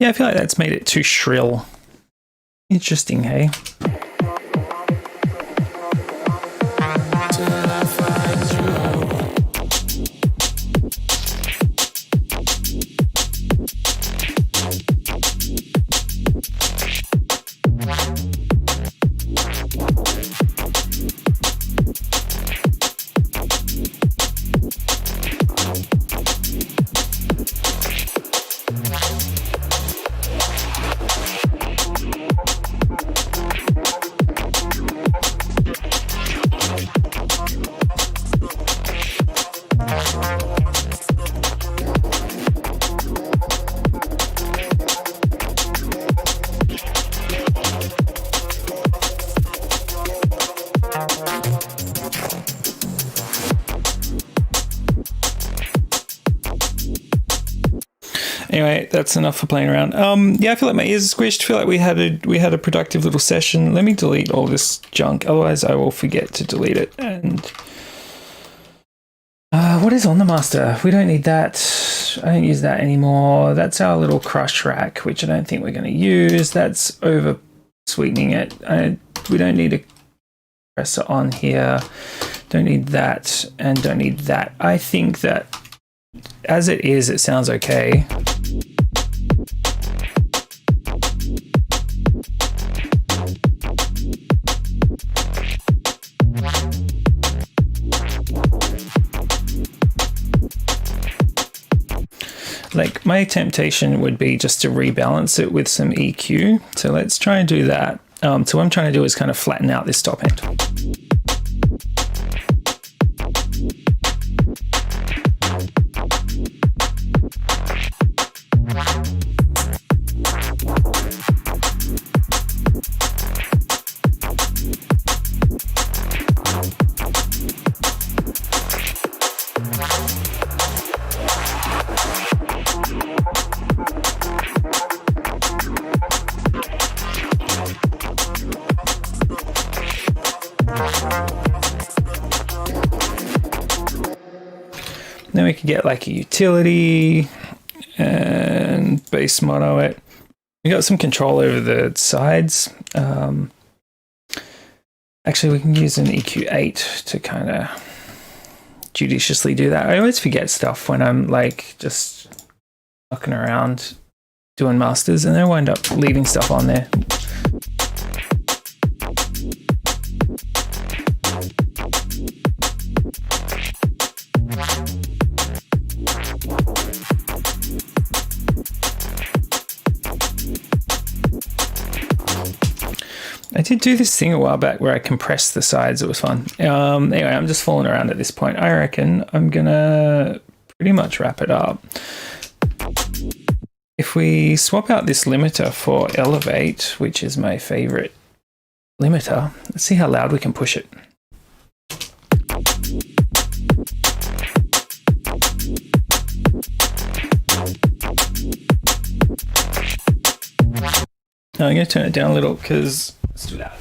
Yeah, I feel like that's made it too shrill. Interesting, hey? Anyway, that's enough for playing around. Yeah, I feel like my ears are squished. I feel like we had a productive little session. Let me delete all this junk, otherwise I will forget to delete it. And what is on the master? We don't need that. I don't use that anymore. That's our little crush rack, which I don't think we're going to use. That's over sweetening it. We don't need a compressor on here. Don't need that, and don't need that. I think that as it is, it sounds okay. Like, my temptation would be just to rebalance it with some EQ. So let's try and do that. So what I'm trying to do is kind of flatten out this top end. Then we can get like a utility and bass mono it. We got some control over the sides. Actually, we can use an EQ8 to kind of judiciously do that. I always forget stuff when I'm like just knocking around doing masters, and then I wind up leaving stuff on there. I did do this thing a while back where I compressed the sides. It was fun. Anyway, I'm just fooling around at this point. I reckon I'm gonna pretty much wrap it up. If we swap out this limiter for Elevate, which is my favorite limiter, let's see how loud we can push it. Now I'm going to turn it down a little because let's do that.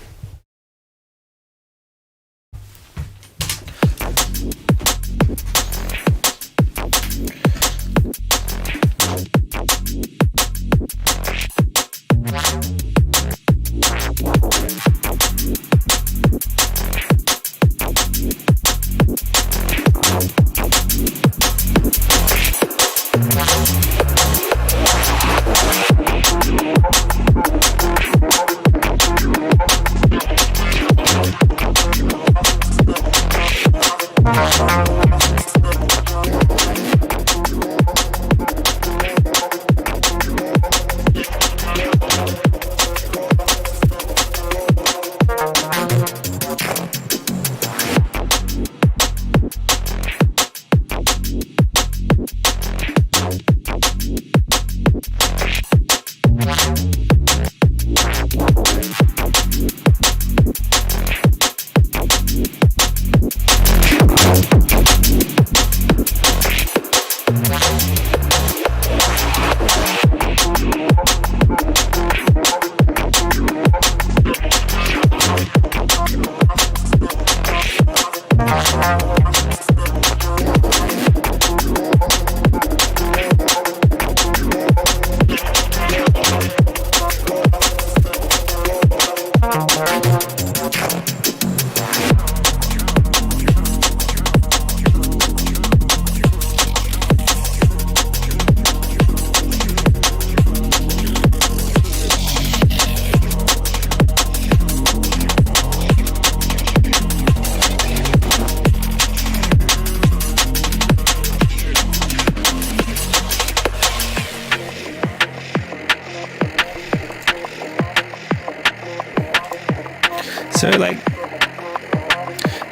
So like,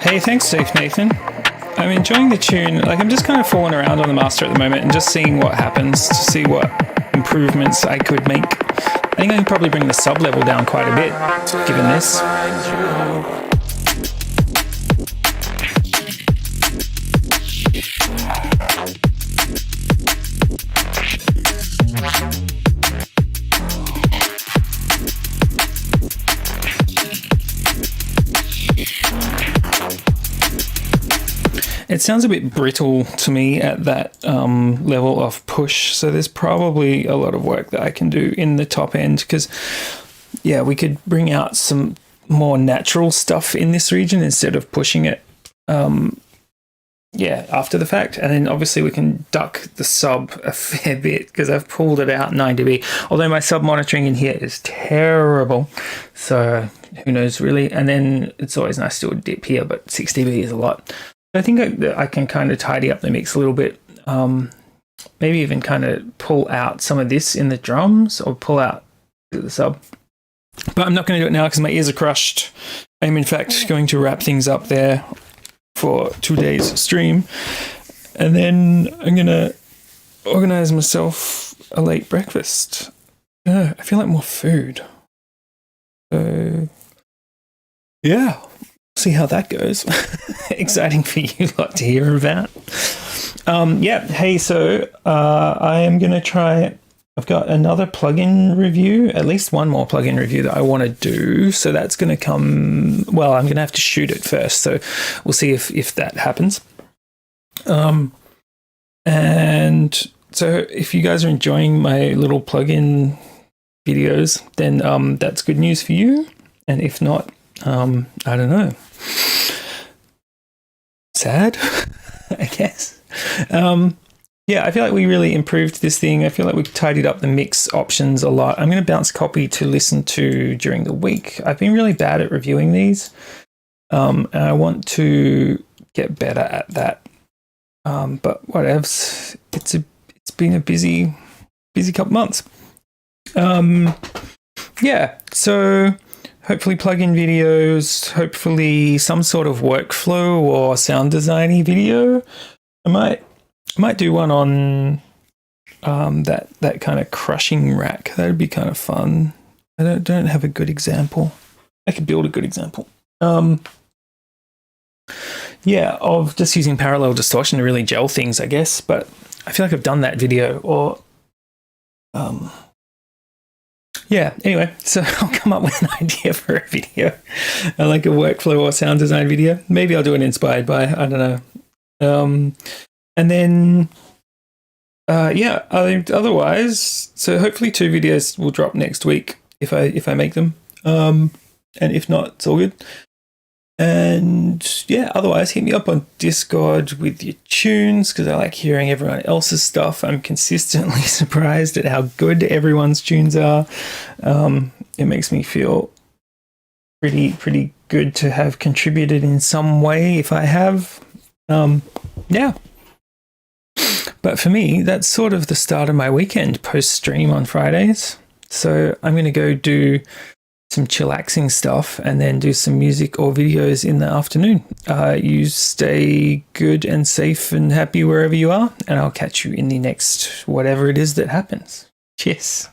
hey, thanks, Safe Nathan. I'm enjoying the tune. Like, I'm just kind of fooling around on the master at the moment and just seeing what happens to see what improvements I could make. I think I can probably bring the sub level down quite a bit, given this. It sounds a bit brittle to me at that level of push, so there's probably a lot of work that I can do in the top end, because yeah, we could bring out some more natural stuff in this region instead of pushing it after the fact. And then obviously we can duck the sub a fair bit because I've pulled it out 9 dB, although my sub monitoring in here is terrible, so who knows really. And then it's always nice to do a dip here, but 6 dB is a lot. I think I can kind of tidy up the mix a little bit, maybe even kind of pull out some of this in the drums or pull out the sub. But I'm not going to do it now because my ears are crushed. I'm in fact going to wrap things up there for 2 days stream. And then I'm going to organize myself a late breakfast. I feel like more food. So, yeah. See how that goes. Exciting for you lot to hear about. Hey, so I am going to try. I've got another plugin review, at least one more plugin review that I want to do. So that's going to come. Well, I'm going to have to shoot it first. So we'll see if that happens. And so if you guys are enjoying my little plugin videos, then that's good news for you. And if not, I don't know. Sad, I guess. I feel like we really improved this thing. I feel like we've tidied up the mix options a lot. I'm going to bounce copy to listen to during the week. I've been really bad at reviewing these, and I want to get better at that. But whatevs. It's been a busy couple months. So hopefully plugin videos, hopefully some sort of workflow or sound designy video. I might do one on that kind of crushing rack. That would be kind of fun. I don't have a good example. I could build a good example. Of just using parallel distortion to really gel things, I guess. But I feel like I've done that video or anyway, so I'll come up with an idea for a video, like a workflow or sound design video. Maybe I'll do it inspired by, I don't know. And then, otherwise, so hopefully 2 videos will drop next week if I make them. And if not, it's all good. And otherwise hit me up on Discord with your tunes because I like hearing everyone else's stuff. I'm consistently surprised at how good everyone's tunes are. It makes me feel pretty good to have contributed in some way if I have. But for me, that's sort of the start of my weekend post-stream on Fridays. So I'm going to go do some chillaxing stuff and then do some music or videos in the afternoon. You stay good and safe and happy wherever you are, and I'll catch you in the next whatever it is that happens. Cheers.